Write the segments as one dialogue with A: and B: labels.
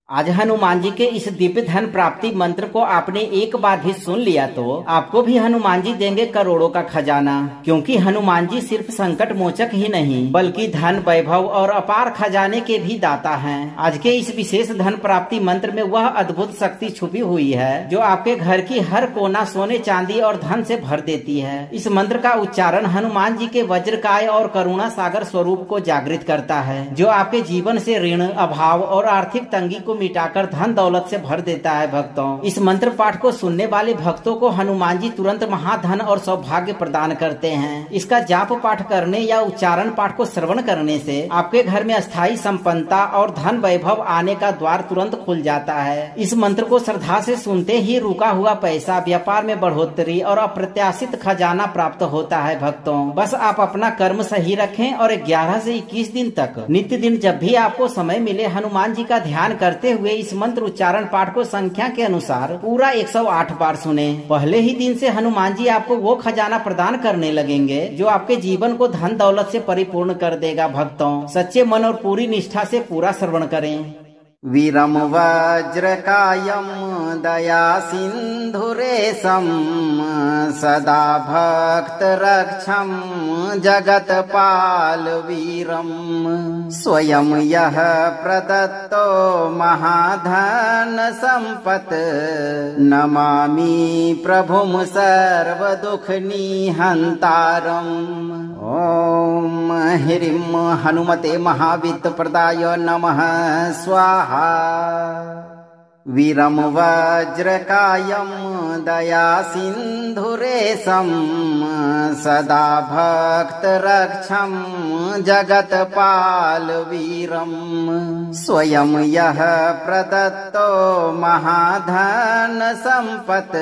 A: आज हनुमान जी के इस दिव्य धन प्राप्ति मंत्र को आपने एक बार भी सुन लिया तो आपको भी हनुमान जी देंगे करोड़ों का खजाना। क्योंकि हनुमान जी सिर्फ संकट मोचक ही नहीं बल्कि धन वैभव और अपार खजाने के भी दाता हैं। आज के इस विशेष धन प्राप्ति मंत्र में वह अद्भुत शक्ति छुपी हुई है जो आपके घर की हर कोना सोने चांदी और धन से भर देती है। इस मंत्र का उच्चारण हनुमान जी के वज्रकाय और करुणा सागर स्वरूप को जागृत करता है जो आपके जीवन से ऋण अभाव और आर्थिक तंगी को मिटाकर धन दौलत से भर देता है। भक्तों, इस मंत्र पाठ को सुनने वाले भक्तों को हनुमान जी तुरंत महाधन और सौभाग्य प्रदान करते हैं। इसका जाप पाठ करने या उच्चारण पाठ को श्रवण करने से आपके घर में अस्थायी संपन्नता और धन वैभव आने का द्वार तुरंत खुल जाता है। इस मंत्र को श्रद्धा से सुनते ही रुका हुआ पैसा, व्यापार में बढ़ोतरी और अप्रत्याशित खजाना प्राप्त होता है। भक्तों, बस आप अपना कर्म सही रखें और 11 से 21 दिन तक नित्य दिन जब भी आपको समय मिले हनुमान जी का ध्यान करते हुए इस मंत्र उच्चारण पाठ को संख्या के अनुसार पूरा 108 बार सुने। पहले ही दिन से हनुमान जी आपको वो खजाना प्रदान करने लगेंगे जो आपके जीवन को धन दौलत से परिपूर्ण कर देगा। भक्तों, सच्चे मन और पूरी निष्ठा से पूरा श्रवण करें।
B: वीरम वज्रकायम दया सिंधुरेशम सदा भक्त रक्षम जगतपाल वीरम स्वयं यह प्रदत्तो महाधन संपत् नमामि प्रभुम सर्व दुख निहंतारम। ओम ह्रीं हनुमते महावित्त प्रदाय नमः स्वाहा। वीरम वज्रकायम दया सिंधुरेशम सदा भक्त रक्षम जगतपाल वीरम स्वयं यह प्रदत्तो महाधन संपत्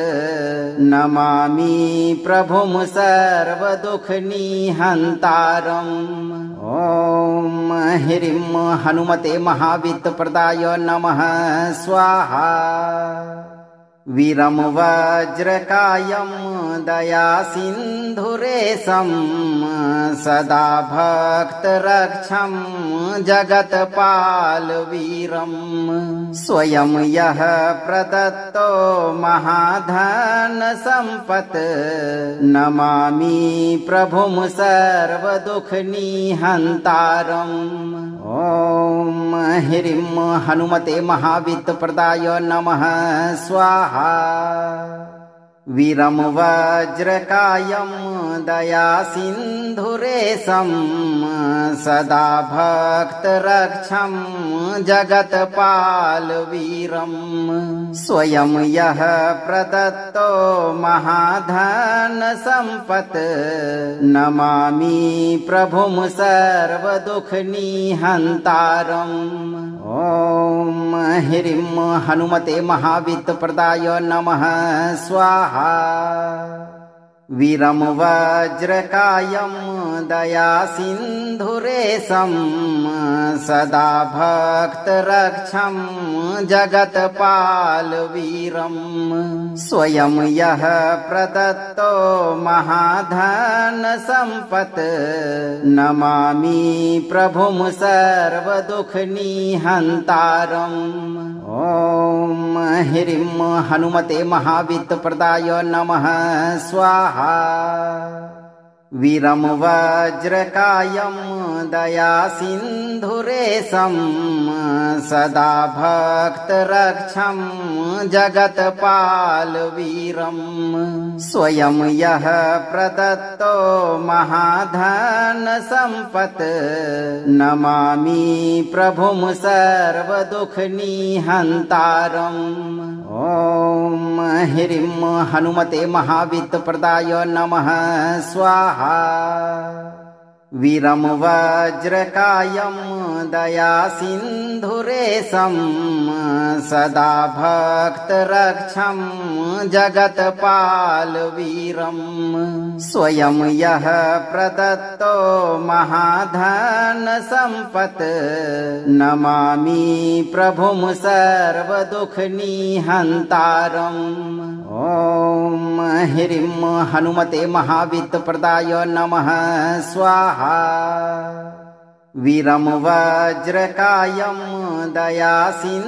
B: नमामि प्रभुम सर्व दुख निहंतारम। ओम ह्रीं हनुमते महावित्त प्रदाय नमः स्वाहा। वीरम वज्रकायम दया सिंधुरेशम सदा भक्त रक्षम जगतपाल वीरम स्वयं यह प्रदत्तो महाधन संपत् नमामि प्रभुम सर्व दुख निहंतारम। ओम ह्रीं हनुमते महावित्त प्रदाय नमः स्वाहा। वीरम वज्रकायम दया सिंधुरेशम सदा भक्त रक्षम जगतपाल वीरम स्वयं यह प्रदत्तो महाधन संपत् नमामि प्रभुम सर्व दुख निहंतारम। ओम ह्रीं हनुमते महावित्त प्रदाय नमः स्वाहा। वीरम वज्रकायम दया सिंधुरेशम सदा भक्त रक्षम जगतपाल वीरम स्वयं यह प्रदत्तो महाधन संपत् नमामि प्रभुम सर्व दुख निहंतारम। ओम ह्रीं हनुमते महावित्त प्रदाय नमः स्वाहा। वीरम वज्रकायम दया सिंधुरेशम सदा भक्त रक्षम जगतपाल वीरम स्वयं यह प्रदत्तो महाधन संपत् नमामि प्रभुम सर्व दुख निहंतारम। ओम ह्रीं हनुमते महावित्त प्रदाय नमः स्वाहा। वीरम वज्रकायम दया सिंधुरेशम सदा भक्त रक्षम जगतपाल वीरम स्वयं यह प्रदत्तो महाधन संपत् नमामि प्रभुम सर्व दुख निहंतारम। ओम ह्रीं हनुमते महावित्त प्रदाय नमः स्वाहा। वीरं वज्रकायं दयासिन्धुरेशं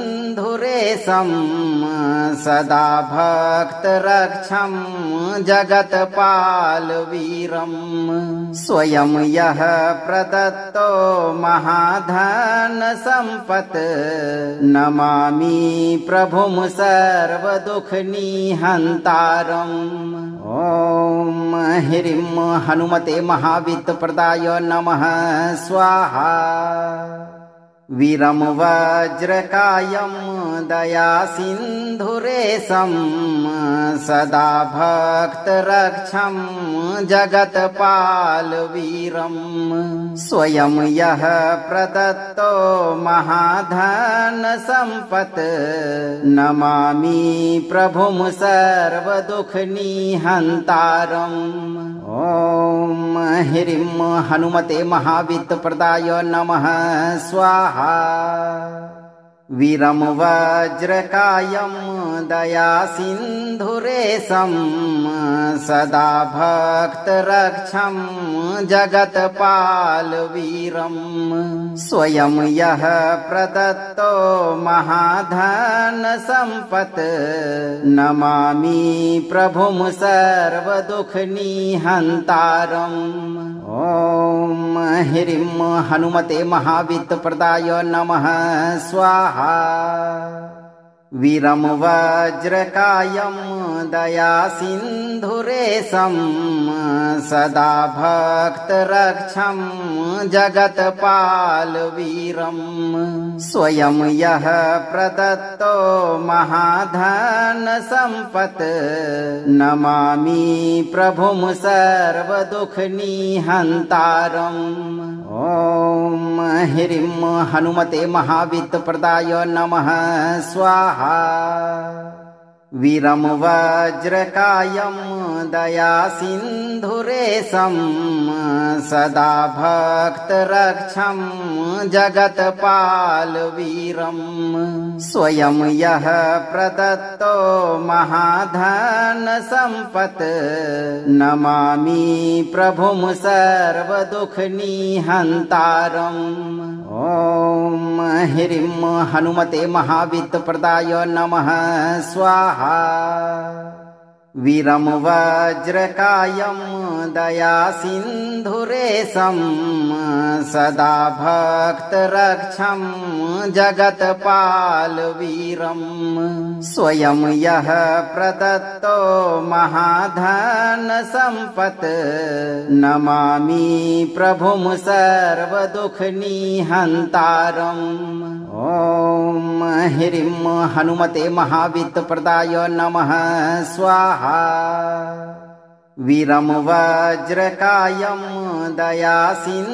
B: सदा भक्तरक्षं जगत्पालवीरं स्वयं यः प्रदत्तो महाधनसम्पत् नमामि प्रभुं सर्वदुःखनिहन्तारम्। ॐ ह्रीं हनुमते महावित्तप्रदाय नमः स्वाहा। वीरं वज्रकायं दयासिन्धुरेशं सदा भक्तरक्षं जगत्पालवीरं स्वयं यः प्रदत्तो महाधनसम्पत् नमामि प्रभुं सर्वदुःखनिहन्तारम्। ॐ ह्रीं हनुमते महावित्तप्रदाय नमः स्वाहा। वीरं वज्रकायं दयासिन्धुरेशं सदा भक्तरक्षं जगत्पालवीरं स्वयं यः प्रदत्तो महाधनसम्पत् नमामि प्रभुं सर्वदुःखनिहन्तारम्। ॐ ह्रीं हनुमते महावित्तप्रदाय नमः स्वाहा। वीरं वज्रकायं दयासिन्धुरेशं सदा भक्तरक्षं जगत्पालवीरं स्वयं यः प्रदत्तो महाधनसम्पत् नमामि प्रभुं सर्वदुःखनिहन्तारम्। ॐ ह्रीं हनुमते महावित्तप्रदाय नमः स्वाहा। वीरं वज्रकायं दयासिन्धुरेशं सदा भक्तरक्षं जगत्पालवीरं स्वयं यः प्रदत्तो महाधनसम्पत् नमामि प्रभुं सर्वदुःखनिहन्तारम्। ॐ ह्रीं हनुमते महावित्तप्रदाय नमः स्वाहा। वीरं वज्रकायं दयासिन्धुरेशं सदा भक्तरक्षं जगत्पालवीरं स्वयं यः प्रदत्तो महाधनसम्पत् नमामि प्रभुं सर्वदुःखनिहन्तारम्। ॐ ह्रीं हनुमते महावित्तप्रदाय नमः स्वाहा। वीरं वज्रकायं दयासिन्धुरेशं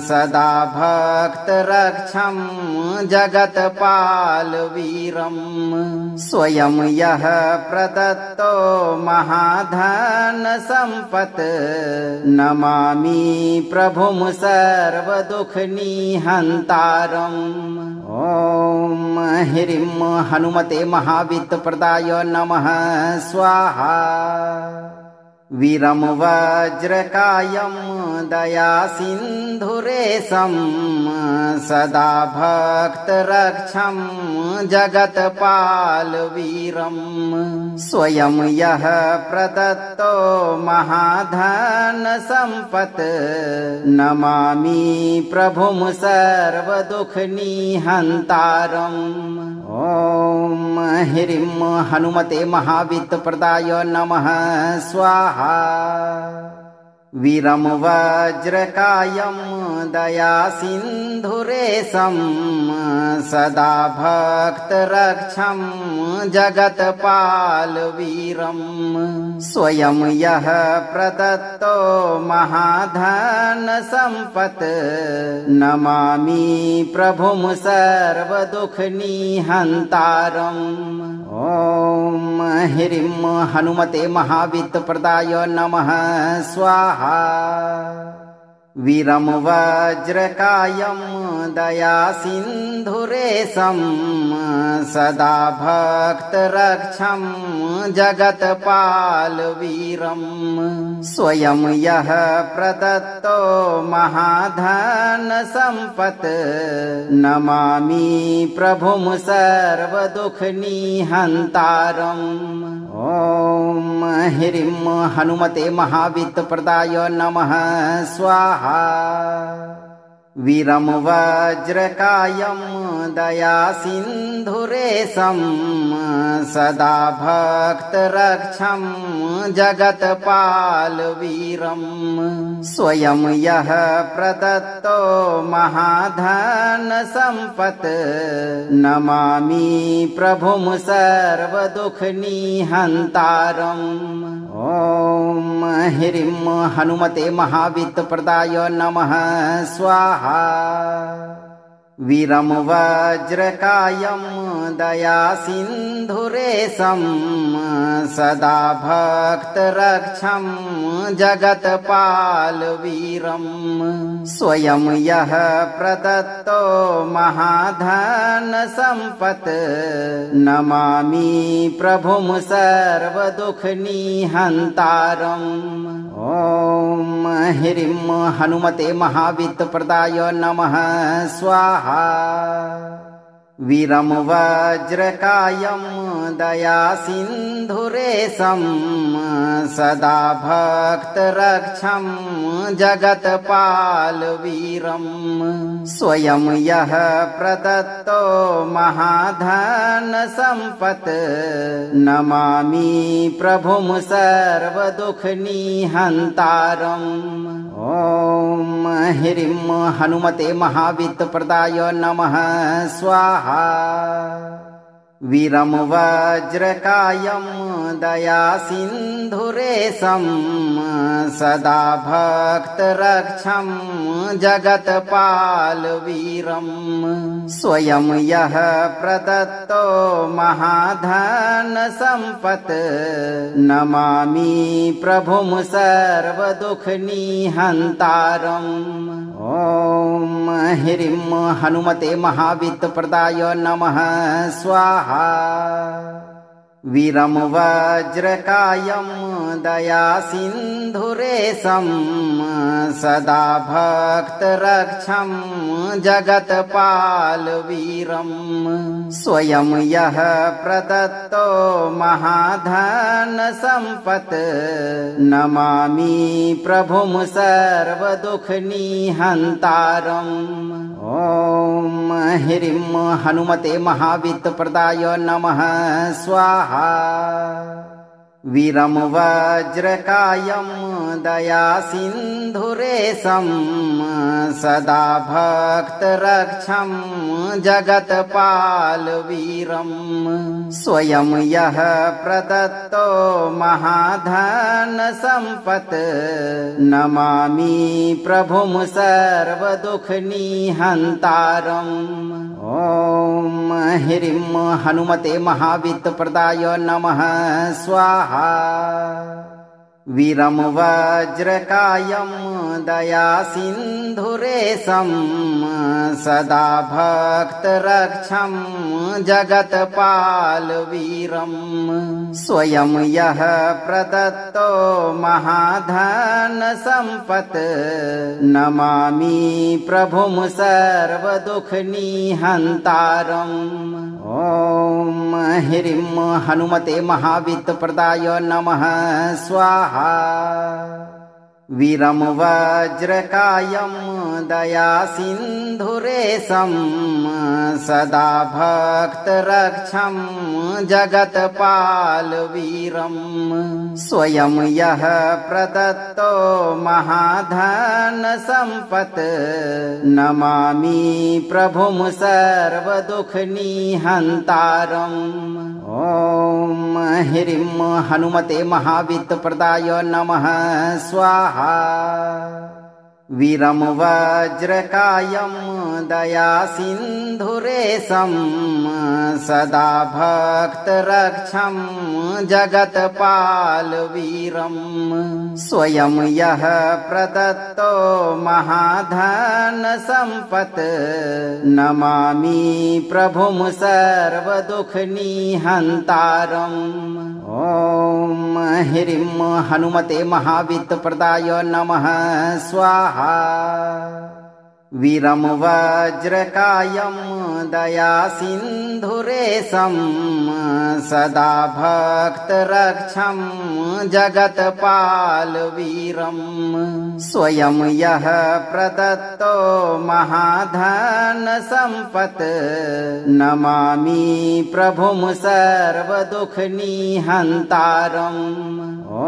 B: सदा भक्तरक्षं जगत्पालवीरं स्वयं यः प्रदत्तो महाधनसम्पत् नमामि प्रभुं सर्वदुःखनिहन्तारम्। ॐ ह्रीं हनुमते महावित्तप्रदाय नमः स्वाहा। वीरं वज्रकायं दयासिन्धुरेशं सदा भक्तरक्षं जगत्पालवीरं स्वयं यः प्रदत्तो महाधनसम्पत् नमामि प्रभुं सर्वदुःखनिहन्तारम्। ॐ ह्रीं हनुमते महावित्तप्रदाय नमः स्वाहा। वीरं वज्रकायं दयासिन्धुरेशं सदा भक्तरक्षं जगत्पालवीरं स्वयं यः प्रदत्तो महाधनसम्पत् नमामि प्रभुं सर्वदुःखनिहन्तारम्। ॐ ह्रीं हनुमते महावित्तप्रदाय नमः स्वाहा। वीरं वज्रकायं दयासिन्धुरेशं सदा भक्तरक्षं जगत्पालवीरं स्वयं यः प्रदत्तो महाधनसम्पत् नमामि प्रभुं सर्वदुःखनिहन्तारम्। ॐ ह्रीं हनुमते महावित्तप्रदाय नमः स्वाहा। वीरं वज्रकायं दयासिन्धुरेशं सदा भक्तरक्षं जगत्पालवीरं स्वयं यः प्रदत्तो महाधनसम्पत् नमामि प्रभुं सर्वदुःखनिहन्तारम्। ॐ ह्रीं हनुमते महावित्तप्रदाय नमः स्वाहा। वीरं वज्रकायं दयासिन्धुरेशं सदा भक्तरक्षं जगत्पालवीरं स्वयं यः प्रदत्तो महाधनसम्पत् नमामि प्रभुं सर्वदुःखनिहन्तारम्। ॐ ह्रीं हनुमते महावित्तप्रदाय नमः स्वाहा। वीरं वज्रकायं दयासिन्धुरेशं सदा भक्तरक्षं जगत्पालवीरं स्वयं यः प्रदत्तो महाधनसम्पत् नमामि प्रभुं सर्वदुःखनिहन्तारम्। ॐ ह्रीं हनुमते महावित्तप्रदाय नमः स्वाहा। वीरं वज्रकायं दयासिन्धुरेशं सदा भक्तरक्षं जगत्पालवीरं स्वयं यः प्रदत्तो महाधनसम्पत् नमामि प्रभुं सर्वदुःखनिहन्तारम्। ॐ ह्रीं हनुमते महावित्तप्रदाय नमः स्वाहा। वीरं वज्रकायं दयासिन्धुरेशं सदा भक्तरक्षं जगत्पालवीरं स्वयं यः प्रदत्तो महाधनसम्पत् नमामि प्रभुं सर्वदुःखनिहन्तारम्। ॐ ह्रीं हनुमते महावित्तप्रदाय नमः स्वाहा। वीरं वज्रकायं दयासिन्धुरेशं सदा भक्तरक्षं जगत्पालवीरं स्वयं यः प्रदत्तो महाधनसम्पत् नमामि प्रभुं सर्वदुःखनिहन्तारम्। ॐ ह्रीं हनुमते महावित्तप्रदाय नमः स्वाहा। वीरं वज्रकायं दयासिन्धुरेशं सदा भक्तरक्षं जगत्पालवीरं स्वयं यः प्रदत्तो महाधनसम्पत् नमामि प्रभुं सर्वदुःखनिहन्तारम्। ॐ ह्रीं हनुमते महावित्तप्रदाय नमः स्वाहा। वीरं वज्रकायं दयासिन्धुरेशं सदा भक्तरक्षं जगत्पालवीरं स्वयं यः प्रदत्तो महाधनसम्पत् नमामि प्रभुं सर्वदुःखनिहन्तारम्। ॐ ह्रीं हनुमते महावित्तप्रदाय नमः स्वाहा। वीरं वज्रकायं दयासिन्धुरेशं सदा भक्तरक्षं जगत्पालवीरं स्वयं यः प्रदत्तो महाधनसम्पत् नमामि प्रभुं सर्वदुःखनिहन्तारम्। ॐ ह्रीं हनुमते महावित्तप्रदाय नमः स्वाहा। वीरं वज्रकायं दयासिन्धुरेशं सदा भक्तरक्षं जगत्पालवीरं स्वयं यः प्रदत्तो महाधनसम्पत् नमामि प्रभुं सर्वदुःखनिहन्तारम्। ॐ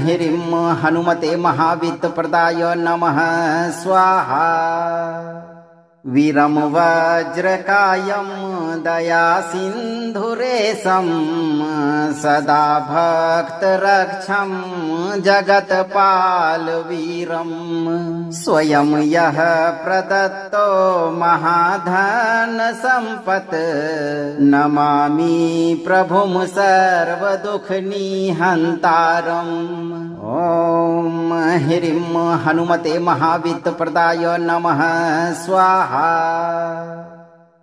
B: ह्रीं हनुमते महावित्तप्रदाय नमः स्वाहा। वीरं वज्रकायं दयासिन्धुरेशं सदा भक्तरक्षं जगत्पालवीरं स्वयं यः प्रदत्तो महाधनसम्पत् नमामि प्रभुं सर्वदुःखनिहन्तारम्। ॐ ह्रीं हनुमते महावित्तप्रदाय नमः स्वाहा।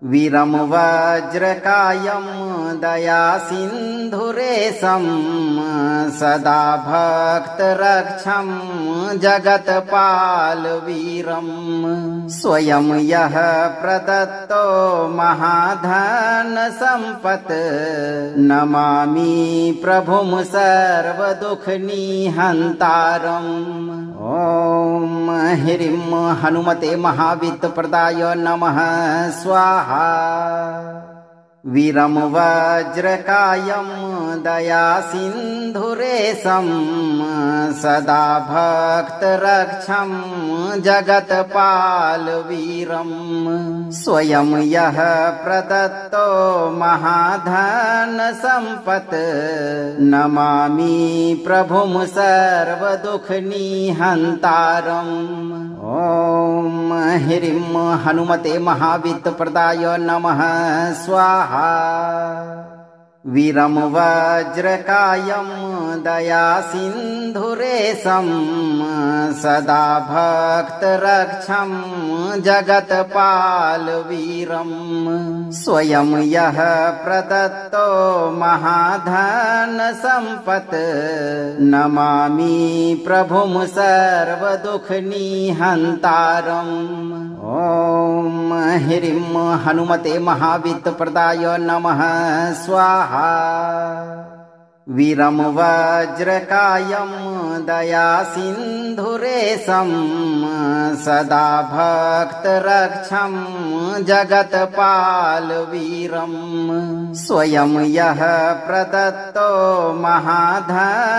B: वीरं वज्रकायं दयासिन्धुरेशं सदा भक्तरक्षं जगत्पालवीरं स्वयं यः प्रदत्तो महाधनसम्पत् नमामि प्रभुं सर्वदुःखनिहन्तारम्। ॐ ह्रीं हनुमते महावित्तप्रदाय नमः स्वाहा। वीरं वज्रकायं दयासिन्धुरेशं सदा भक्तरक्षं जगत्पालवीरं स्वयं यः प्रदत्तो महाधनसम्पत् नमामि प्रभुं सर्वदुःखनिहन्तारम्। ॐ ह्रीं हनुमते महावित्तप्रदाय नमः स्वाहा। वीरं वज्रकायं दयासिन्धुरेशं सदा भक्तरक्षं जगत्पालवीरं स्वयं यः प्रदत्तो महाधनसम्पत् नमामि प्रभुं सर्वदुःखनिहन्तारम्। ॐ ह्रीं हनुमते महावित्तप्रदाय नमः स्वाहा। वीरं वज्रकायं दयासिन्धुरेशं सदा भक्तरक्षं जगत्पालवीरं स्वयं यः प्रदत्तो महाधनसम्पत्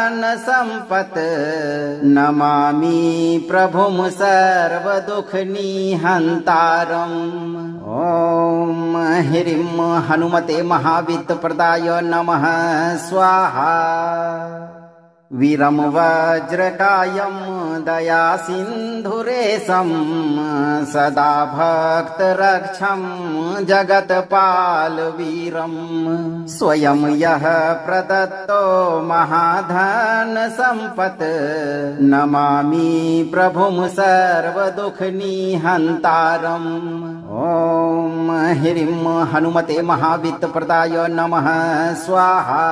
B: नमामि प्रभुं सर्वदुःखनिहन्तारम्। ॐ ह्रीं हनुमते महावित्तप्रदाय नमः स्वाहा। वीरं वज्रकायं दयासिन्धुरेशं सदा भक्तरक्षं जगत्पालवीरं स्वयं यः प्रदत्तो महाधनसम्पत् नमामि प्रभुं सर्वदुःखनिहन्तारम्। ॐ ह्रीं हनुमते महावित्तप्रदाय नमः स्वाहा।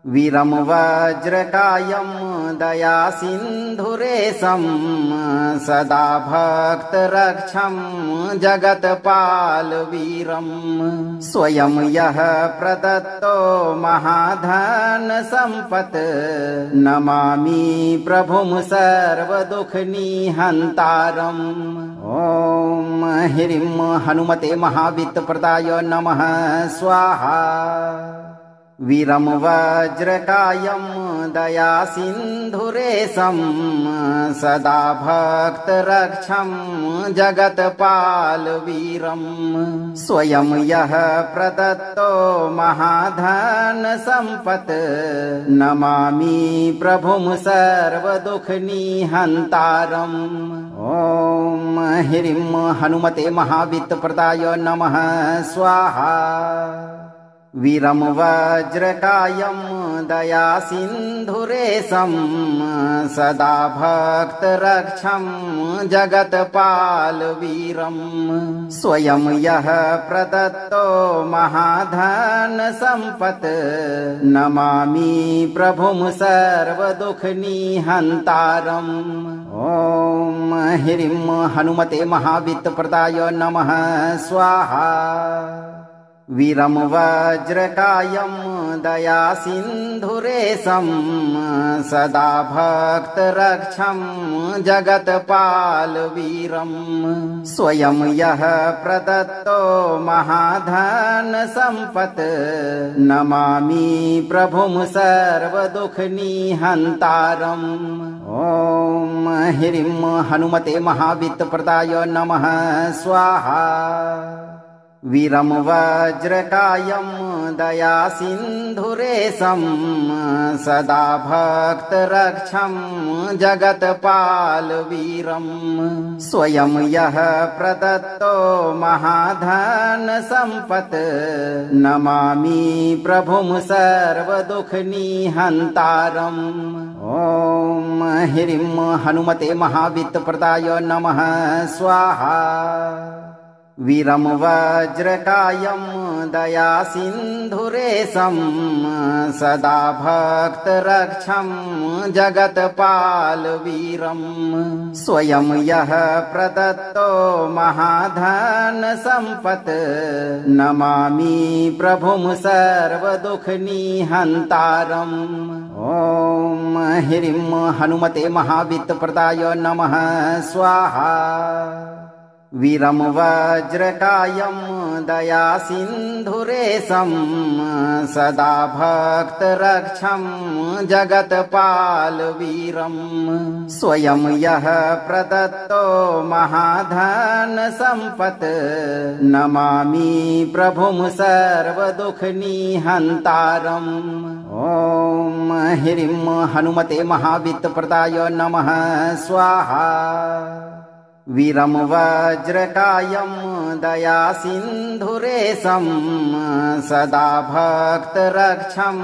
B: वीरं वज्रकायं दयासिन्धुरेशं सदा भक्तरक्षं जगत्पालवीरं स्वयं यः प्रदत्तो महाधनसम्पत् नमामि प्रभुं सर्वदुःखनिहन्तारम्। ॐ ह्रीं हनुमते महावित्तप्रदाय नमः स्वाहा। वीरं वज्रकायं दयासिन्धुरेशं सदा भक्तरक्षं जगत्पालवीरं स्वयं यः प्रदत्तो महाधनसम्पत् नमामि प्रभुं सर्वदुःखनिहन्तारम्। ॐ ह्रीं हनुमते महावित्तप्रदाय नमः स्वाहा। वीरं वज्रकायं दयासिन्धुरेशं सदा भक्तरक्षं जगत्पालवीरं स्वयं यः प्रदत्तो महाधनसम्पत् नमामि प्रभुं सर्वदुःखनिहन्तारम्। ॐ ह्रीं हनुमते महावित्तप्रदाय नमः स्वाहा। वीरं वज्रकायं दयासिन्धुरेशं सदा भक्तरक्षं जगत्पालवीरं स्वयं यः प्रदत्तो महाधनसम्पत् नमामि प्रभुं सर्वदुःखनिहन्तारम्। ॐ ह्रीं हनुमते महावित्तप्रदाय नमः स्वाहा। वीरं वज्रकायं दयासिन्धुरेशं सदा भक्तरक्षं जगत्पालवीरं स्वयं यः प्रदत्तो महाधनसम्पत् नमामि प्रभुं सर्वदुःखनिहन्तारम्। ॐ ह्रीं हनुमते महावित्तप्रदाय नमः स्वाहा। वीरं वज्रकायं दयासिन्धुरेशं सदा भक्तरक्षं जगत्पालवीरं स्वयं यः प्रदत्तो महाधनसम्पत् नमामि प्रभुं सर्वदुःखनिहन्तारम्। ॐ ह्रीं हनुमते महावित्तप्रदाय नमः स्वाहा। वीरं वज्रकायं दयासिन्धुरेशं सदा भक्तरक्षं जगत्पालवीरं स्वयं यः प्रदत्तो महाधनसम्पत् नमामि प्रभुं सर्वदुःखनिहन्तारम्। ॐ ह्रीं हनुमते महावित्तप्रदाय नमः स्वाहा। वीरं वज्रकायं दयासिन्धुरेशं सदा भक्तरक्षं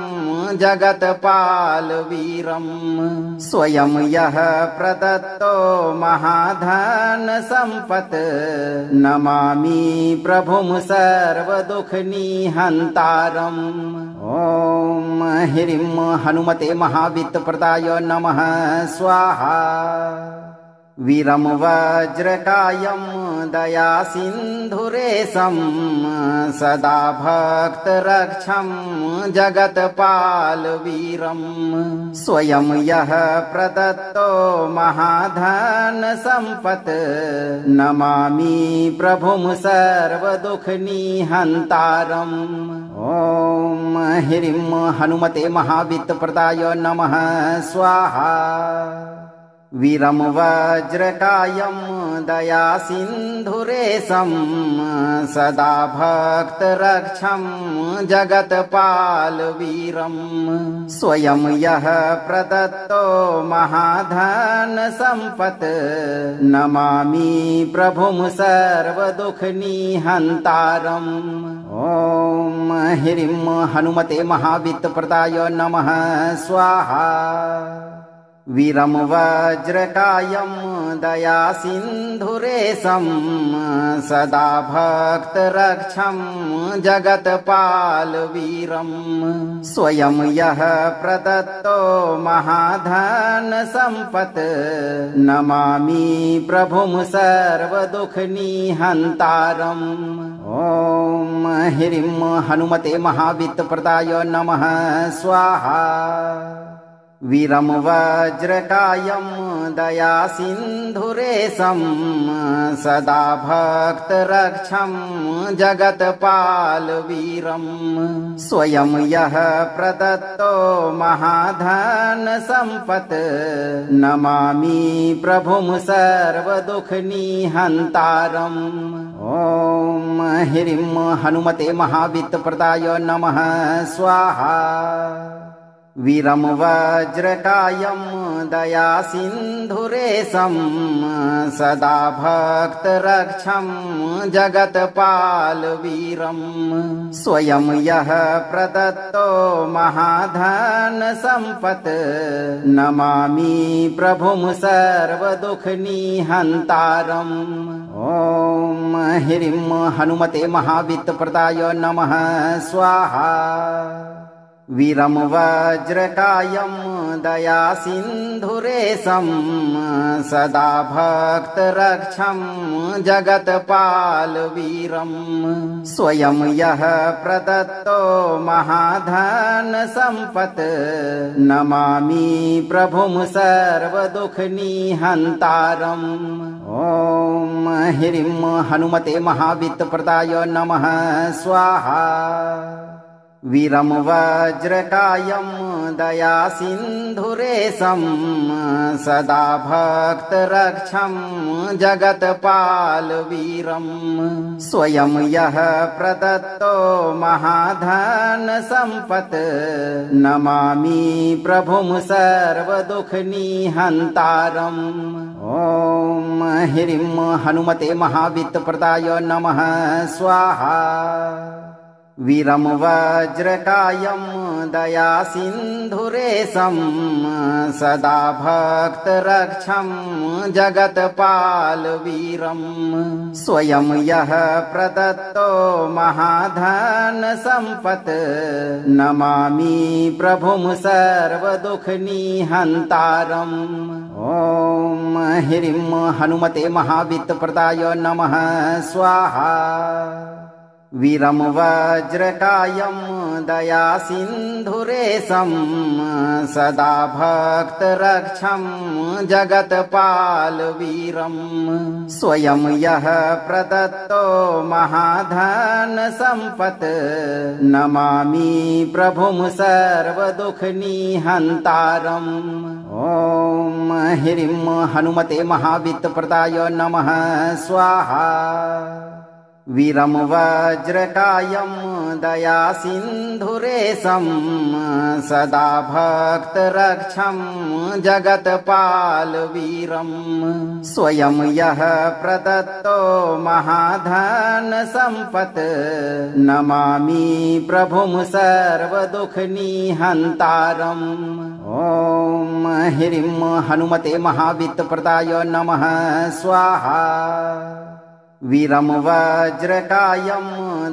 B: जगत्पालवीरं स्वयं यः प्रदत्तो महाधनसम्पत् नमामि प्रभुं सर्वदुःखनिहन्तारम्। ॐ ह्रीं हनुमते महावित्तप्रदाय नमः स्वाहा। वीरं वज्रकायं दयासिन्धुरेशं सदा भक्तरक्षं जगत्पालवीरं स्वयं यः प्रदत्तो महाधनसम्पत् नमामि प्रभुं सर्वदुःखनिहन्तारम्। ॐ ह्रीं हनुमते महावित्तप्रदाय नमः स्वाहा। वीरं वज्रकायं दयासिन्धुरेशं सदा भक्तरक्षं जगत्पालवीरं स्वयं यः प्रदत्तो महाधनसम्पत् नमामि प्रभुं सर्वदुःखनिहन्तारम्। ॐ ह्रीं हनुमते महावित्तप्रदाय नमः स्वाहा। वीरं वज्रकायं दयासिन्धुरेशं सदा भक्तरक्षं जगत्पालवीरं स्वयं यः प्रदत्तो महाधनसम्पत् नमामि प्रभुं सर्वदुःखनिहन्तारम्। ॐ ह्रीं हनुमते महावित्तप्रदाय नमः स्वाहा। वीरं वज्रकायं दयासिन्धुरेशं सदा भक्तरक्षं जगत्पालवीरं स्वयं यः प्रदत्तो महाधन सम्पत् नमामि प्रभुं सर्वदुःखनिहन्तारम्। ॐ ह्रीं हनुमते महावित्तप्रदाय नमः स्वाहा। वीरं वज्रकायं दयासिन्धुरेशं सदा भक्तरक्षं जगत्पालवीरं स्वयं यः प्रदत्तो महाधन सम्पत् नमामि प्रभुं सर्वदुःखनिहन्तारम्। ॐ ह्रीं हनुमते महावित्तप्रदाय नमः स्वाहा। वीरं वज्रकायं दयासिन्धुरेशं सदा भक्तरक्षं जगत्पालवीरं स्वयं यः प्रदत्तो महाधन सम्पत् नमामि प्रभुं सर्वदुःखनिहन्तारम्। ॐ ह्रीं हनुमते महावित्तप्रदाय नमः स्वाहा। वीरं वज्रकायं दयासिन्धुरेशं सदा भक्तरक्षं जगत्पालवीरं स्वयं यः प्रदत्तो महाधन सम्पत् नमामि प्रभुं सर्वदुःखनिहन्तारम्। ॐ ह्रीं हनुमते महावित्तप्रदाय नमः स्वाहा। वीरं वज्रकायं दयासिन्धुरेशं सदा भक्तरक्षं जगत्पालवीरं स्वयं यः प्रदत्तो महाधन सम्पत् नमामि प्रभुं सर्वदुःखनिहन्तारम्। ॐ ह्रीं हनुमते महावित्तप्रदाय नमः स्वाहा। वीरं वज्रकायं दयासिन्धुरेशं सदा भक्तरक्षं जगत्पालवीरं स्वयं यः प्रदत्तो महाधन सम्पत् नमामि प्रभुं सर्वदुःखनिहन्तारम्। ॐ ह्रीं हनुमते महावित्तप्रदाय नमः स्वाहा। वीरं वज्रकायं दयासिन्धुरेशं सदा भक्तरक्षं जगत्पालवीरं स्वयं यः प्रदत्तो महाधन सम्पत् नमामि प्रभुं सर्वदुःखनिहन्तारम्। ॐ ह्रीं हनुमते महावित्तप्रदाय नमः स्वाहा। वीरं वज्रकायं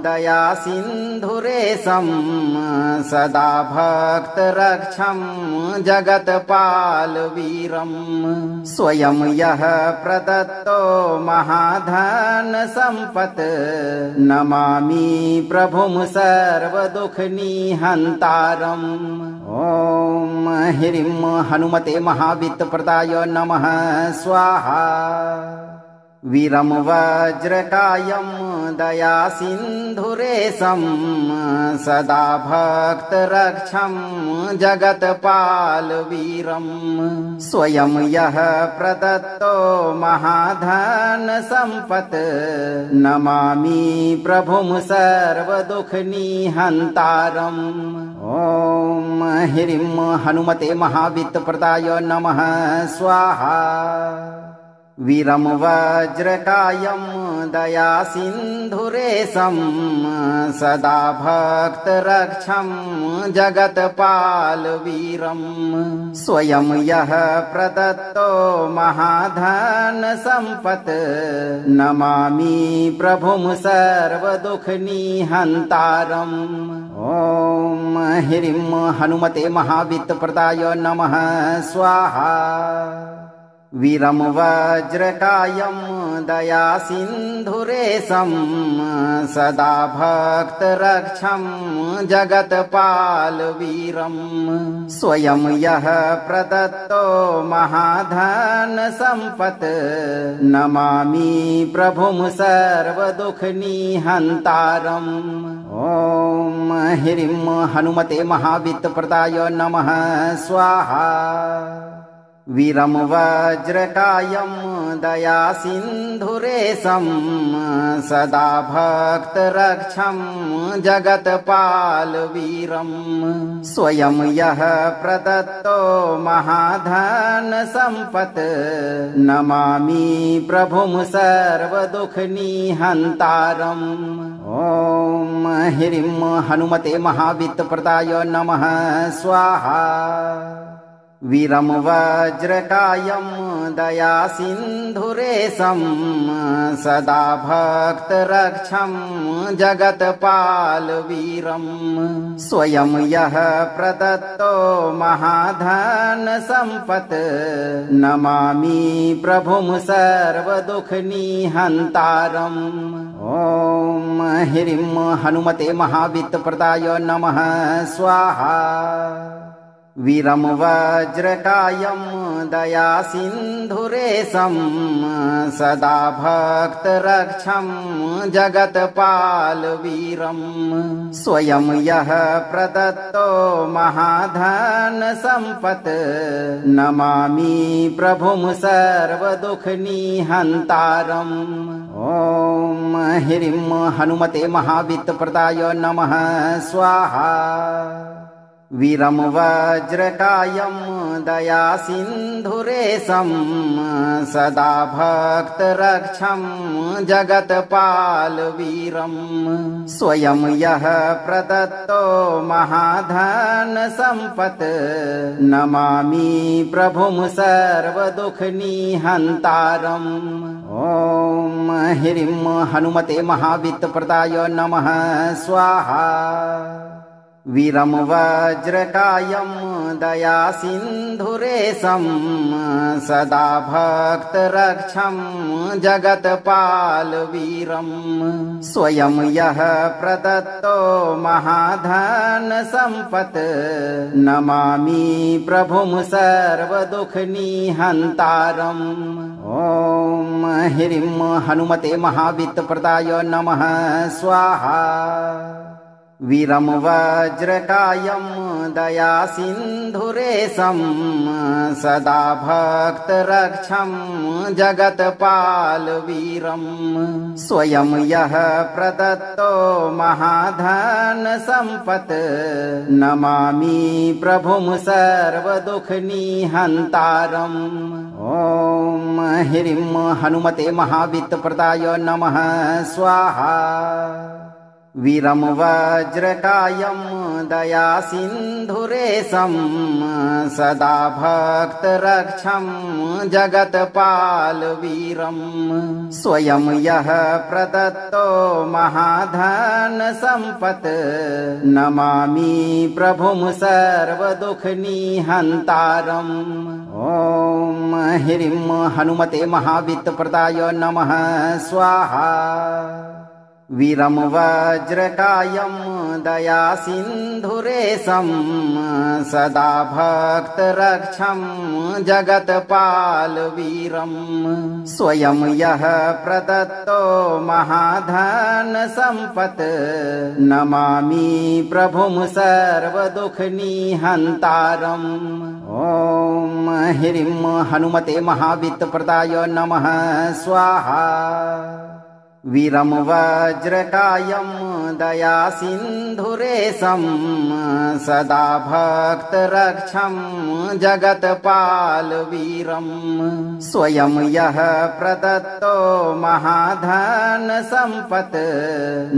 B: दयासिन्धुरेशं सदा भक्तरक्षं जगत्पालवीरं स्वयं यः प्रदत्तो महाधन सम्पत् नमामि प्रभुं सर्वदुःखनिहन्तारम्। ॐ ह्रीं हनुमते महावित्तप्रदाय नमः स्वाहा। वीरं वज्रकायं दयासिन्धुरेशं सदा भक्तरक्षं जगत्पालवीरं स्वयं यः प्रदत्तो महाधन सम्पत् नमामि प्रभुं सर्वदुःखनिहन्तारम्। ॐ ह्रीं हनुमते महावित्तप्रदाय नमः स्वाहा। वीरं वज्रकायं दयासिन्धुरेशं सदा भक्तरक्षं जगत्पालवीरं स्वयं यः प्रदत्तो महाधन सम्पत् नमामि प्रभुं सर्वदुःखनिहन्तारम्। ॐ ह्रीं हनुमते महावित्तप्रदाय नमः स्वाहा। वीरं वज्रकायं दयासिन्धुरेशं सदा भक्तरक्षं जगत्पालवीरं स्वयं यः प्रदत्तो महाधनसम्पत् नमामि प्रभुं सर्वदुःखनिहन्तारम्। ॐ ह्रीं हनुमते महावित्तप्रदाय नमः स्वाहा। वीरं वज्रकायं दयासिन्धुरेशं सदा भक्तरक्षं जगत्पालवीरं स्वयं यः प्रदत्तो महाधनसम्पत् नमामि प्रभुं सर्वदुःखनिहन्तारम्। ॐ ह्रीं हनुमते महावित्तप्रदाय नमः स्वाहा। वीरं वज्रकायं दयासिन्धुरेशं सदा भक्तरक्षं जगत्पालवीरं स्वयं यः प्रदत्तो महाधनसम्पत् नमामि प्रभुं सर्वदुःखनिहन्तारम्। ॐ ह्रीं हनुमते महावित्तप्रदाय नमः स्वाहा। वीरं वज्रकायं दयासिन्धुरेशं सदा भक्तरक्षं जगत्पालवीरं स्वयं यः प्रदत्तो महाधनसम्पत् नमामि प्रभुं सर्वदुःखनिहन्तारम्। ॐ ह्रीं हनुमते महावित्तप्रदाय नमः स्वाहा। वीरं वज्रकायं दयासिन्धुरेशं सदा भक्तरक्षं जगत्पालवीरं स्वयं यः प्रदत्तो महाधनसम्पत् नमामि प्रभुं सर्वदुःखनिहन्तारम्। ॐ ह्रीं हनुमते महावित्तप्रदाय नमः स्वाहा। वीरं वज्रकायं दयासिन्धुरेशं सदा भक्तरक्षं जगत्पालवीरं स्वयं यः प्रदत्तो महाधनसम्पत् नमामि प्रभुं सर्वदुःखनिहन्तारम्। ॐ ह्रीं हनुमते महावित्तप्रदाय नमः स्वाहा। वीरं वज्रकायं दयासिन्धुरेशं सदा भक्तरक्षं जगत्पालवीरं स्वयं यः प्रदत्तो महाधनसम्पत् नमामि प्रभुं सर्वदुःखनिहन्तारम्। ॐ ह्रीं हनुमते महावित्तप्रदाय नमः स्वाहा। वीरं वज्रकायं दयासिन्धुरेशं सदा भक्तरक्षं जगत्पालवीरं स्वयं यः प्रदत्तो महाधनसम्पत् नमामि प्रभुं सर्वदुःखनिहन्तारम्। ॐ ह्रीं हनुमते महावित्तप्रदाय नमः स्वाहा। वीरं वज्रकायं दयासिन्धुरेशं सदा भक्तरक्षं जगत्पालवीरं स्वयं यः प्रदत्तो महाधनसम्पत् नमामि प्रभुं सर्वदुःखनिहन्तारम्। ॐ ह्रीं हनुमते महावित्तप्रदाय नमः स्वाहा। वीरं वज्रकायं दयासिन्धुरेशं सदा भक्तरक्षं जगत्पालवीरं स्वयं यः प्रदत्तो महाधनसम्पत्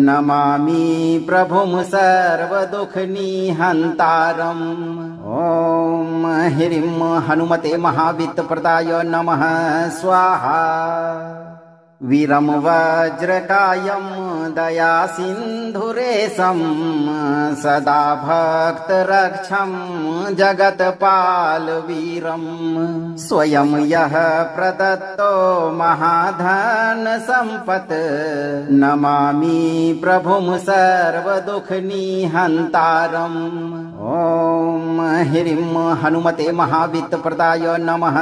B: नमामि प्रभुं सर्वदुःखनिहन्तारम्। ॐ ह्रीं हनुमते महावित्तप्रदाय नमः स्वाहा। वीरं वज्रकायं दयासिन्धुरेशं सदा भक्तरक्षं जगत्पालवीरं स्वयं यः प्रदत्तो महाधन सम्पत् नमामि प्रभुं सर्वदुःखनिहन्तारम्। ॐ ह्रीं हनुमते महावित्तप्रदाय नमः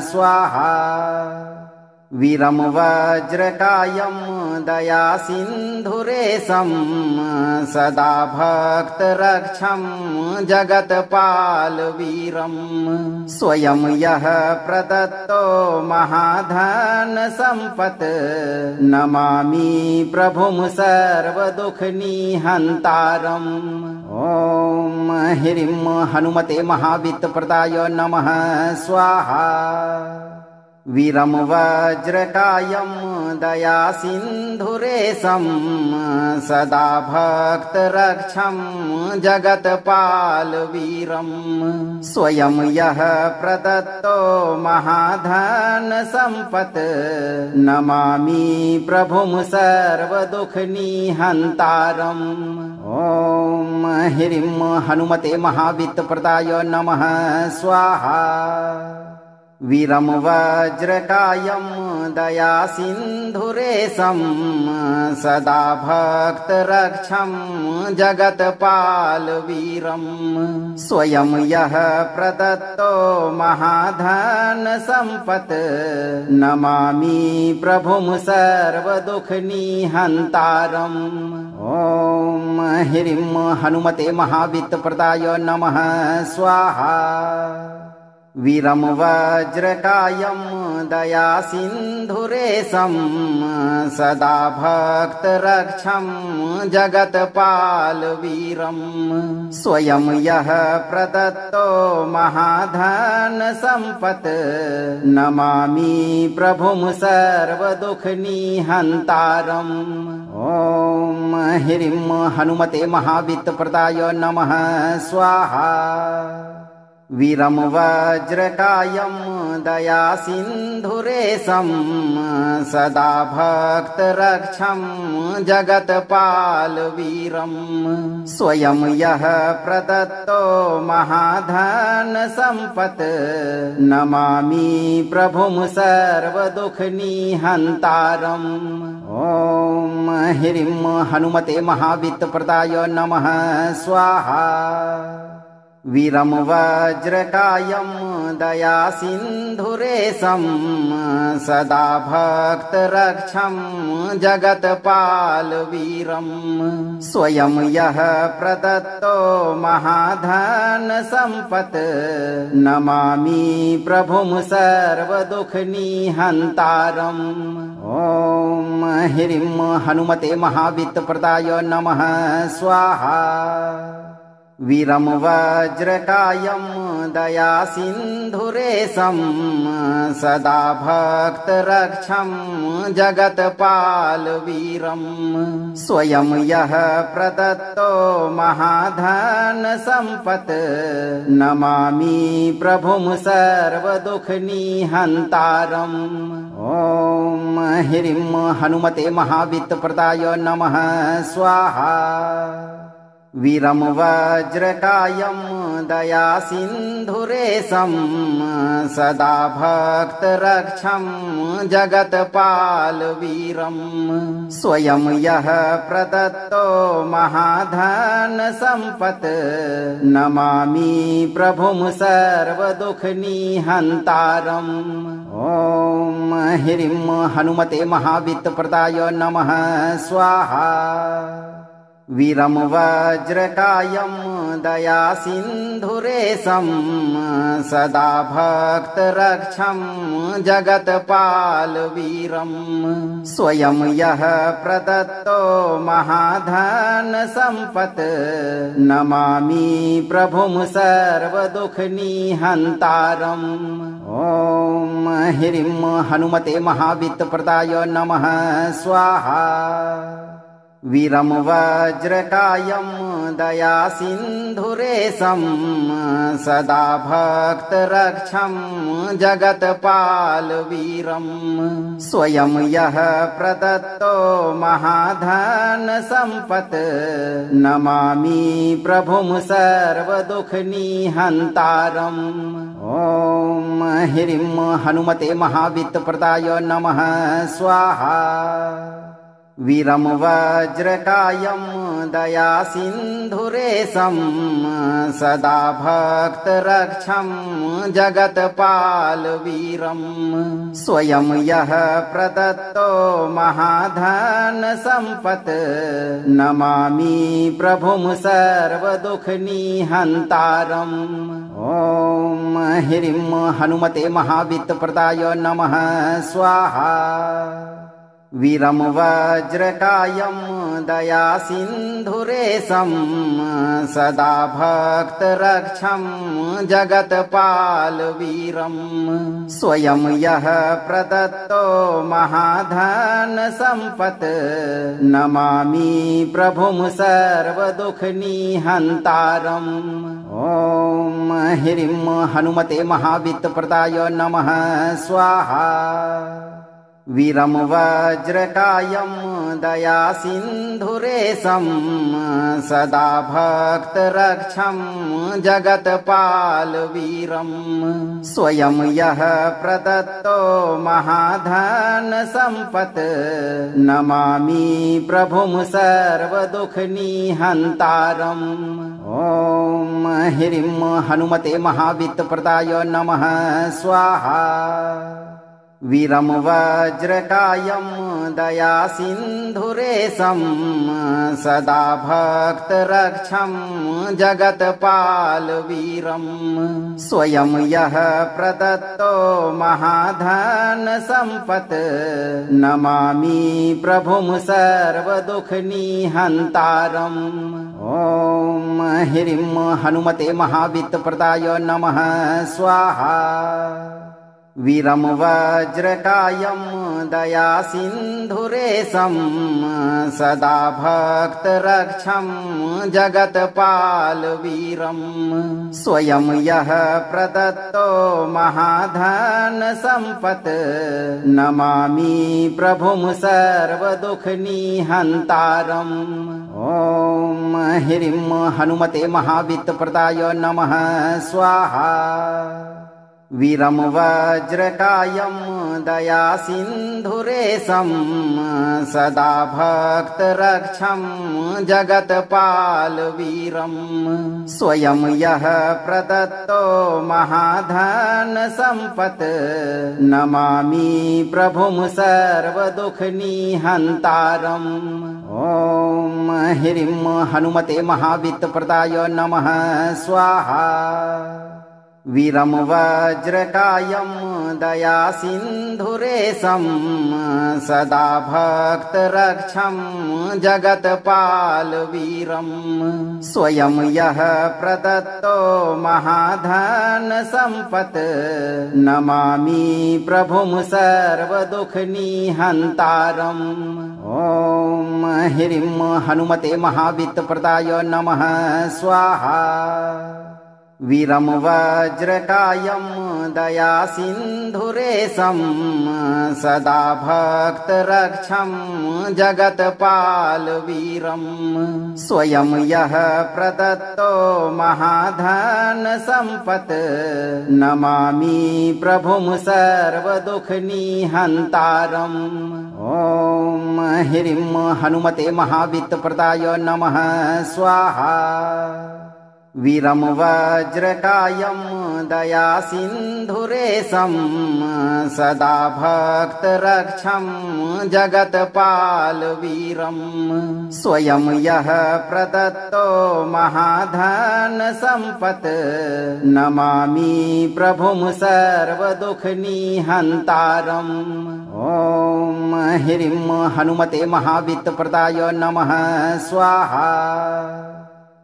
B: स्वाहा। वीरं वज्रकायं दयासिन्धुरेशं सदा भक्तरक्षं जगत्पालवीरं स्वयं यः प्रदत्तो महाधन सम्पत् नमामि प्रभुं सर्वदुःखनिहन्तारम्। ॐ ह्रीं हनुमते महावित्तप्रदाय नमः स्वाहा। वीरं वज्रकायं दयासिन्धुरेशं सदा भक्तरक्षं जगत्पालवीरं स्वयं यः प्रदत्तो महाधन सम्पत् नमामि प्रभुं सर्वदुःखनिहन्तारम्। ॐ ह्रीं हनुमते महावित्तप्रदाय नमः स्वाहा। वीरं वज्रकायं दयासिन्धुरेशं सदा भक्तरक्षं जगत्पालवीरं स्वयं यः प्रदत्तो महाधन सम्पत् नमामि प्रभुं सर्वदुःखनिहन्तारम्। ॐ ह्रीं हनुमते महावित्तप्रदाय नमः स्वाहा। वीरं वज्रकायं दयासिन्धुरेशं सदा भक्तरक्षं जगत्पालवीरं स्वयं यः प्रदत्तो महाधन सम्पत् नमामि प्रभुं सर्वदुःखनिहन्तारम्। ॐ ह्रीं हनुमते महावित्तप्रदाय नमः स्वाहा। वीरं वज्रकायं दयासिन्धुरेशं सदा भक्तरक्षं जगत्पालवीरं स्वयं यः प्रदत्तो महाधन सम्पत् नमामि प्रभुं सर्वदुःखनिहन्तारम्। ॐ ह्रीं हनुमते महावित्तप्रदाय नमः स्वाहा। वीरं वज्रकायं दयासिन्धुरेशं सदा भक्तरक्षं जगत्पालवीरं स्वयं यः प्रदत्तो महाधन सम्पत् नमामि प्रभुं सर्वदुःखनिहन्तारम्। ॐ ह्रीं हनुमते महावित्तप्रदाय नमः स्वाहा। वीरं वज्रकायं दयासिन्धुरेशं सदा भक्तरक्षं जगत्पालवीरं स्वयं यः प्रदत्तो महाधन सम्पत् नमामि प्रभुं सर्वदुःखनिहन्तारम्। ॐ ह्रीं हनुमते महावित्तप्रदाय नमः स्वाहा। वीरं वज्रकायं दयासिन्धुरेशं सदा भक्तरक्षं जगत्पालवीरं स्वयं यः प्रदत्तो महाधन सम्पत् नमामि प्रभुं सर्वदुःखनिहन्तारम्। ॐ ह्रीं हनुमते महावित्तप्रदाय नमः स्वाहा। वीरं वज्रकायं दयासिन्धुरेशं सदा भक्तरक्षं जगत्पालवीरं स्वयं यः प्रदत्तो महाधन सम्पत् नमामि प्रभुं सर्वदुःखनिहन्तारम्। ॐ ह्रीं हनुमते महावित्तप्रदाय नमः स्वाहा। वीरं वज्रकायं दयासिन्धुरेशं सदा भक्तरक्षं जगत्पालवीरं स्वयं यः प्रदत्तो महाधनसम्पत् नमामि प्रभुं सर्वदुःखनिहन्तारम्। ॐ ह्रीं हनुमते महावित्तप्रदाय नमः स्वाहा। वीरं वज्रकायं दयासिन्धुरेशं सदा भक्तरक्षं जगत्पालवीरं स्वयं यः प्रदत्तो महाधनसम्पत् नमामि प्रभुं सर्वदुःखनिहन्तारम्। ॐ ह्रीं हनुमते महावित्तप्रदाय नमः स्वाहा। वीरं वज्रकायं दयासिन्धुरेशं सदा भक्तरक्षं जगत्पालवीरं स्वयं यः प्रदत्तो महाधनसम्पत् नमामि प्रभुं सर्वदुःखनिहन्तारम्। ॐ ह्रीं हनुमते महावित्तप्रदाय नमः स्वाहा। वीरं वज्रकायं दयासिन्धुरेशं सदा भक्तरक्षं जगत्पालवीरं स्वयं यः प्रदत्तो महाधनसम्पत् नमामि प्रभुं सर्वदुःखनिहन्तारम्। ॐ ह्रीं हनुमते महावित्तप्रदाय नमः स्वाहा। वीरं वज्रकायं दयासिन्धुरेशं सदा भक्तरक्षं जगत्पालवीरं स्वयं यः प्रदत्तो महाधनसम्पत् नमामि प्रभुं सर्वदुःखनिहन्तारम्। ॐ ह्रीं हनुमते महावित्तप्रदाय नमः स्वाहा। वीरं वज्रकायं दयासिन्धुरेशं सदा भक्तरक्षं जगत्पालवीरं स्वयं यः प्रदत्तो महाधनसम्पत् नमामि प्रभुं सर्वदुःखनिहन्तारम्। ॐ ह्रीं हनुमते महावित्तप्रदाय नमः स्वाहा। वीरं वज्रकायं दयासिन्धुरेशं सदा भक्तरक्षं जगत्पालवीरं स्वयं यः प्रदत्तो महाधनसम्पत् नमामि प्रभुं सर्वदुःखनिहन्तारम्। ॐ ह्रीं हनुमते महावित्तप्रदाय नमः स्वाहा। वीरं वज्रकायं दयासिन्धुरेशं सदा भक्तरक्षं जगत्पालवीरं स्वयं यः प्रदत्तो महाधनसम्पत् नमामि प्रभुं सर्वदुःखनिहन्तारम्। ॐ ह्रीं हनुमते महावित्तप्रदाय नमः स्वाहा। वीरं वज्रकायं दयासिन्धुरेशं सदा भक्तरक्षं जगत्पालवीरं स्वयं यः प्रदत्तो महाधनसम्पत् नमामि प्रभुं सर्वदुःखनिहन्तारम्। ॐ ह्रीं हनुमते महावित्तप्रदाय नमः स्वाहा। वीरं वज्रकायं दयासिन्धुरेशं सदा भक्तरक्षं जगत्पालवीरं स्वयं यः प्रदत्तो महाधनसम्पत् नमामि प्रभुं सर्वदुःखनिहन्तारम्। ॐ ह्रीं हनुमते महावित्तप्रदाय नमः स्वाहा।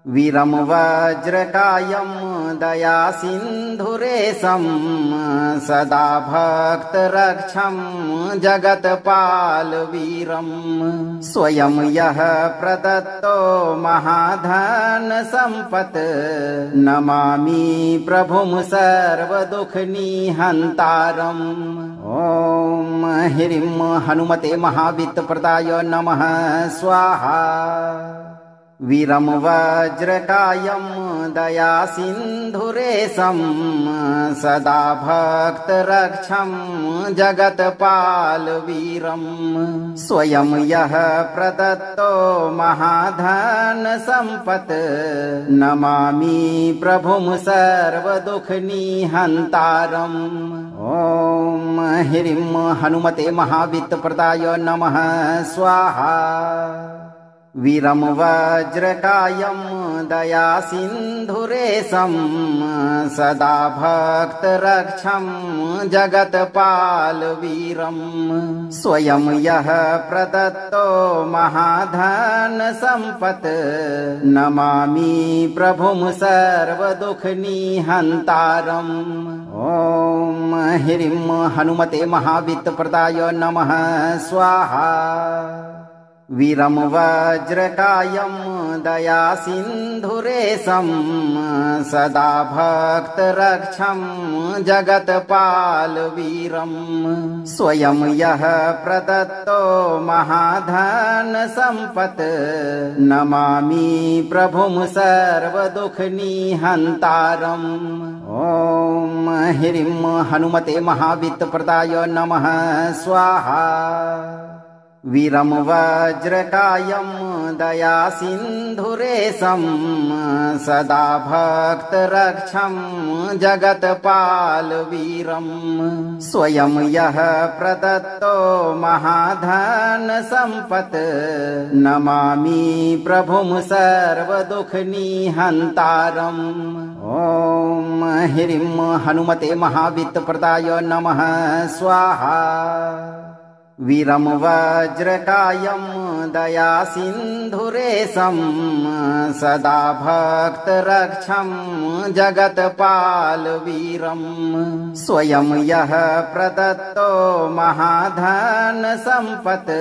B: वीरं वज्रकायं दयासिन्धुरेशं सदा भक्तरक्षं जगत्पालवीरं स्वयं यः प्रदत्तो महाधन सम्पत् नमामि प्रभुं सर्वदुःखनिहन्तारम्। ॐ ह्रीं हनुमते महावित्तप्रदाय नमः स्वाहा। वीरं वज्रकायं दयासिन्धुरेशं सदा भक्तरक्षं जगत्पालवीरं स्वयं यः प्रदत्तो महाधन सम्पत् नमामि प्रभुं सर्वदुःखनिहन्तारम्। ॐ ह्रीं हनुमते महावित्तप्रदाय नमः स्वाहा। वीरं वज्रकायं दयासिन्धुरेशं सदा भक्तरक्षं जगत्पालवीरं स्वयं यः प्रदत्तो महाधन सम्पत् नमामि प्रभुं सर्वदुःखनिहन्तारम्। ॐ ह्रीं हनुमते महावित्तप्रदाय नमः स्वाहा। वीरं वज्रकायं दयासिन्धुरेशं सदा भक्तरक्षं जगत्पालवीरं स्वयं यः प्रदत्तो महाधन सम्पत् नमामि प्रभुं सर्वदुःखनिहन्तारम्। ॐ ह्रीं हनुमते महावित्तप्रदाय नमः स्वाहा। वीरं वज्रकायं दयासिन्धुरेशं सदा भक्तरक्षं जगत्पालवीरं स्वयं यः प्रदत्तो महाधन सम्पत् नमामि प्रभुं सर्वदुःखनिहन्तारम्। ॐ ह्रीं हनुमते महावित्तप्रदाय नमः स्वाहा। वीरं वज्रकायं दयासिन्धुरेशं सदा भक्तरक्षं जगत्पालवीरं स्वयं यः प्रदत्तो महाधन सम्पत्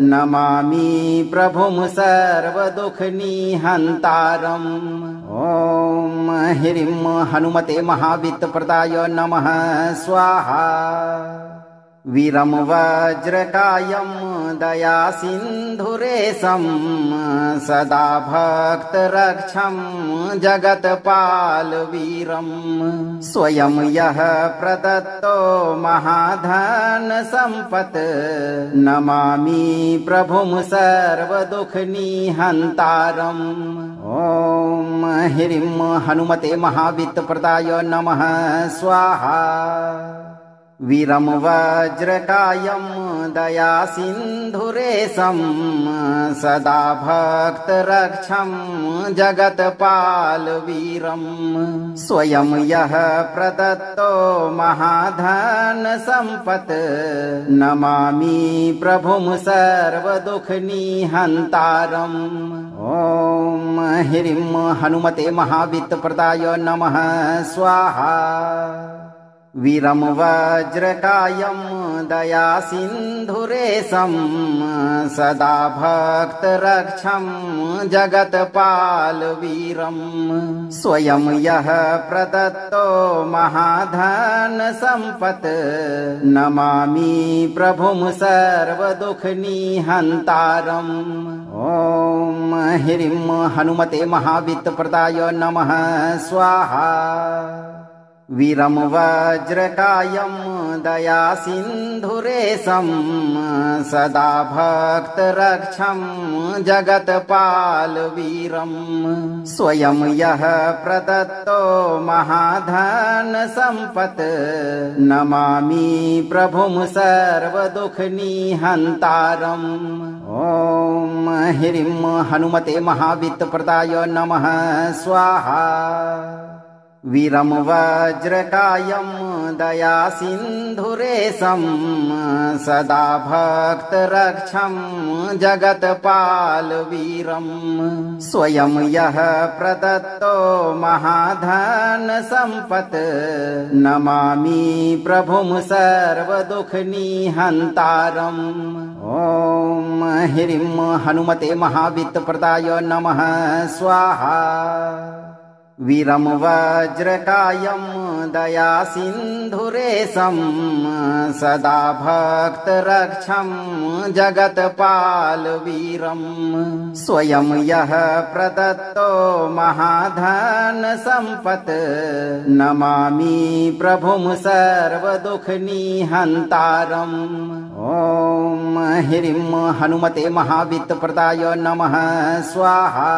B: नमामि प्रभुं सर्वदुःखनिहन्तारम्। ॐ ह्रीं हनुमते महावित्तप्रदाय नमः स्वाहा। वीरं वज्रकायं दयासिन्धुरेशं सदा भक्तरक्षं जगत्पालवीरं स्वयं यः प्रदत्तो महाधन सम्पत् नमामि प्रभुं सर्वदुःखनिहन्तारम्। ॐ ह्रीं हनुमते महावित्तप्रदाय नमः स्वाहा। वीरं वज्रकायं दयासिन्धुरेशं सदा भक्तरक्षं जगत्पालवीरं स्वयं यः प्रदत्तो महाधन सम्पत् नमामि प्रभुं सर्वदुःखनिहन्तारम्। ॐ ह्रीं हनुमते महावित्तप्रदाय नमः स्वाहा। वीरं वज्रकायं दयासिन्धुरेशं सदा भक्तरक्षं जगत्पालवीरं स्वयं यः प्रदत्तो महाधन सम्पत् नमामि प्रभुं सर्वदुःखनिहन्तारम्। ॐ ह्रीं हनुमते महावित्तप्रदाय नमः स्वाहा। वीरं वज्रकायं दयासिन्धुरेशं सदा भक्तरक्षं जगत्पालवीरं स्वयं यः प्रदत्तो महाधन सम्पत् नमामि प्रभुं सर्वदुःखनिहन्तारम्। ॐ ह्रीं हनुमते महावित्तप्रदाय नमः स्वाहा। वीरं वज्रकायं दयासिन्धुरेशं सदा भक्तरक्षं जगत्पालवीरं स्वयं यः प्रदत्तो महाधन सम्पत् नमामि प्रभुं सर्वदुःखनिहन्तारम्। ॐ ह्रीं हनुमते महावित्तप्रदाय नमः स्वाहा। वीरं वज्रकायं दयासिन्धुरेशं सदा भक्तरक्षं जगत्पालवीरं स्वयं यः प्रदत्तो महाधन सम्पत् नमामि प्रभुं सर्वदुःखनिहन्तारम्। ॐ ह्रीं हनुमते महावित्तप्रदाय नमः स्वाहा।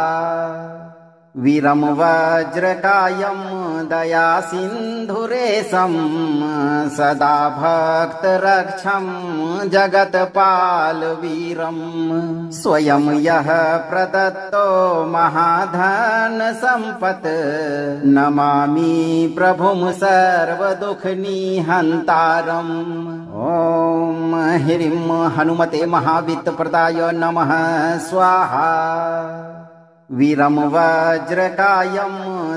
B: वीरं वज्रकायं दयासिन्धुरेशं सदा भक्तरक्षं जगत्पालवीरं स्वयं यः प्रदत्तो महाधन सम्पत् नमामि प्रभुं सर्वदुःखनिहन्तारम्। ॐ ह्रीं हनुमते महावित्तप्रदाय नमः स्वाहा। वीरं वज्रकायं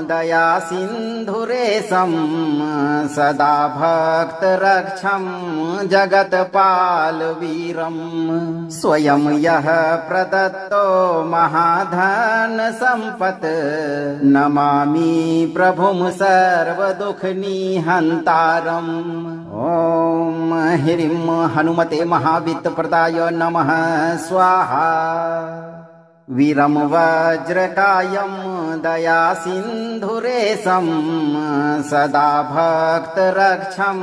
B: दयासिन्धुरेशं सदा भक्तरक्षं जगत्पालवीरं स्वयं यः प्रदत्तो महाधन सम्पत् नमामि प्रभुं सर्वदुःखनिहन्तारम्। ॐ ह्रीं हनुमते महावित्तप्रदाय नमः स्वाहा। वीरं वज्रकायं दयासिन्धुरेशं सदा भक्तरक्षं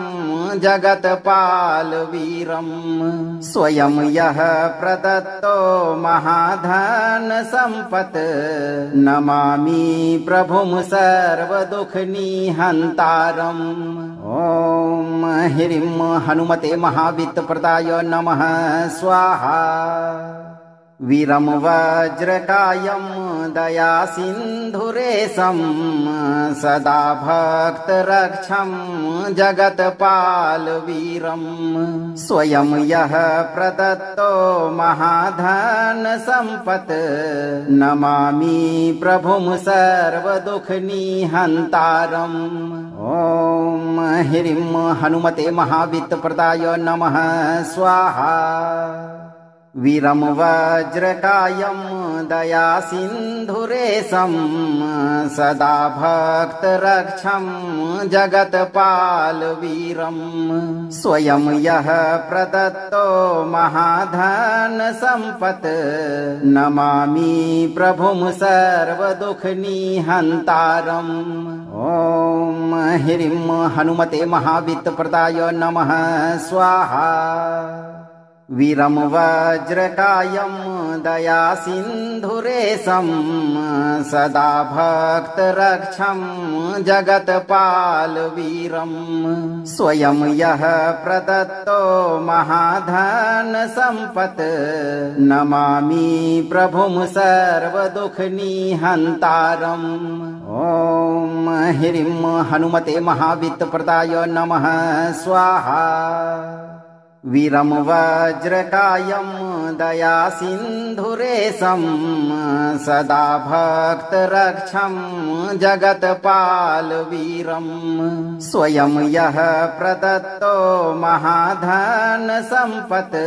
B: जगत्पालवीरं स्वयं यः प्रदत्तो महाधन सम्पत् नमामि प्रभुं सर्वदुःखनिहन्तारम्। ॐ ह्रीं हनुमते महावित्तप्रदाय नमः स्वाहा। वीरं वज्रकायं दयासिन्धुरेशं सदा भक्तरक्षं जगत्पालवीरं स्वयं यः प्रदत्तो महाधन सम्पत् नमामि प्रभुं सर्वदुःखनिहन्तारम्। ॐ ह्रीं हनुमते महावित्तप्रदाय नमः स्वाहा। वीरं वज्रकायं दयासिन्धुरेशं सदा भक्तरक्षं जगत्पालवीरं स्वयं यः प्रदत्तो महाधन सम्पत् नमामि प्रभुं सर्वदुःखनिहन्तारम्। ॐ ह्रीं हनुमते महावित्तप्रदाय नमः स्वाहा। वीरं वज्रकायं दयासिन्धुरेशं सदा भक्तरक्षं जगत्पालवीरं स्वयं यः प्रदत्तो महाधन सम्पत् नमामि प्रभुं सर्वदुःखनिहन्तारम्। ॐ ह्रीं हनुमते महावित्तप्रदाय नमः स्वाहा। वीरं वज्रकायं दयासिन्धुरेशं सदा भक्तरक्षं जगत्पालवीरं स्वयं यः प्रदत्तो महाधन सम्पत्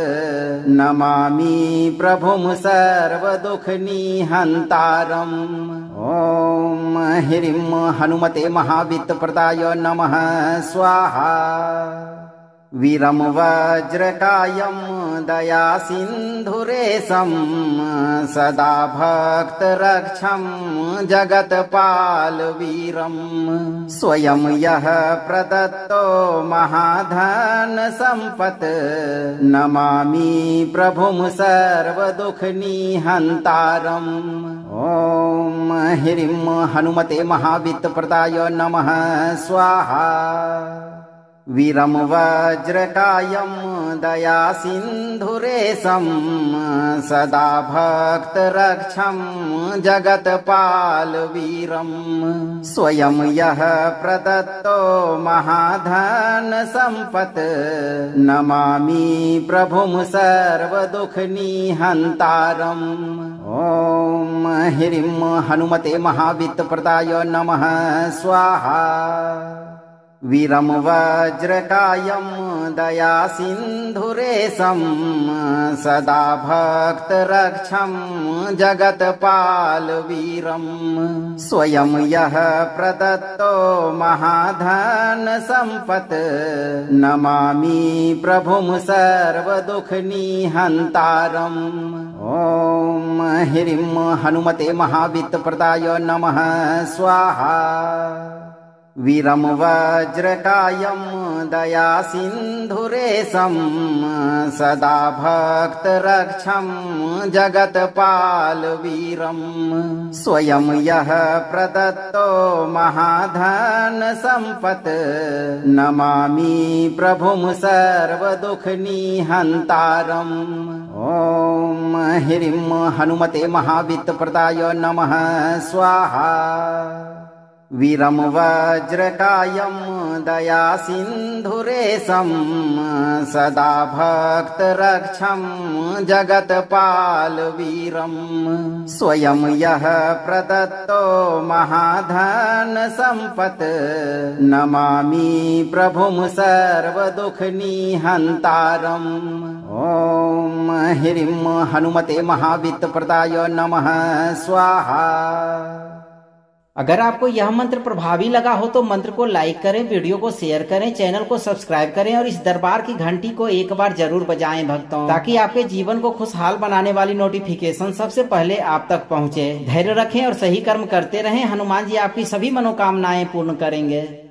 B: नमामि प्रभुं सर्वदुःखनिहन्तारम्। ॐ ह्रीं हनुमते महावित्तप्रदाय नमः स्वाहा। वीरं वज्रकायं दयासिन्धुरेशं सदा भक्तरक्षं जगत्पालवीरं स्वयं यः प्रदत्तो महाधन सम्पत् नमामि प्रभुं सर्वदुःखनिहन्तारम्। ॐ ह्रीं हनुमते महावित्तप्रदाय नमः स्वाहा। वीरं वज्रकायं दया सिन्धुरेशं सदा भक्तरक्षं जगत्पालवीरं स्वयं यः प्रदत्तो महाधन सम्पत् नमामि प्रभुं सर्वदुःखनिहन्तारम्। ॐ ह्रीं हनुमते महावित्तप्रदाय नमः स्वाहा। वीरं वज्रकायं दया सिन्धुरेशं सदा भक्तरक्षं जगत्पालवीरं स्वयं यः प्रदत्तो महाधन सम्पत् नमामि प्रभुं सर्वदुःखनिहन्तारम्। ॐ ह्रीं हनुमते महावित्तप्रदाय नमः स्वाहा। वीरं वज्रकायं दया सिन्धुरेशं सदा भक्तरक्षं जगत्पालवीरं स्वयं यः प्रदत्तो महाधन सम्पत् नमामि प्रभुं सर्वदुःखनिहन्तारम्। ॐ ह्रीं हनुमते महावित्तप्रदाय नमः स्वाहा। वीरं वज्रकायं दया सिन्धुरेशं सदा भक्तरक्षं जगत्पालवीरं स्वयं यः प्रदत्तो महाधन सम्पत् नमामि प्रभुं सर्वदुःखनिहन्तारम्। ॐ ह्रीं हनुमते महावित्तप्रदाय नमः स्वाहा।
A: अगर आपको यह मंत्र प्रभावी लगा हो तो मंत्र को लाइक करें, वीडियो को शेयर करें, चैनल को सब्सक्राइब करें और इस दरबार की घंटी को एक बार जरूर बजाएं भक्तों, ताकि आपके जीवन को खुशहाल बनाने वाली नोटिफिकेशन सबसे पहले आप तक पहुंचे। धैर्य रखें और सही कर्म करते रहें। हनुमान जी आपकी सभी मनोकामनाएं पूर्ण करेंगे।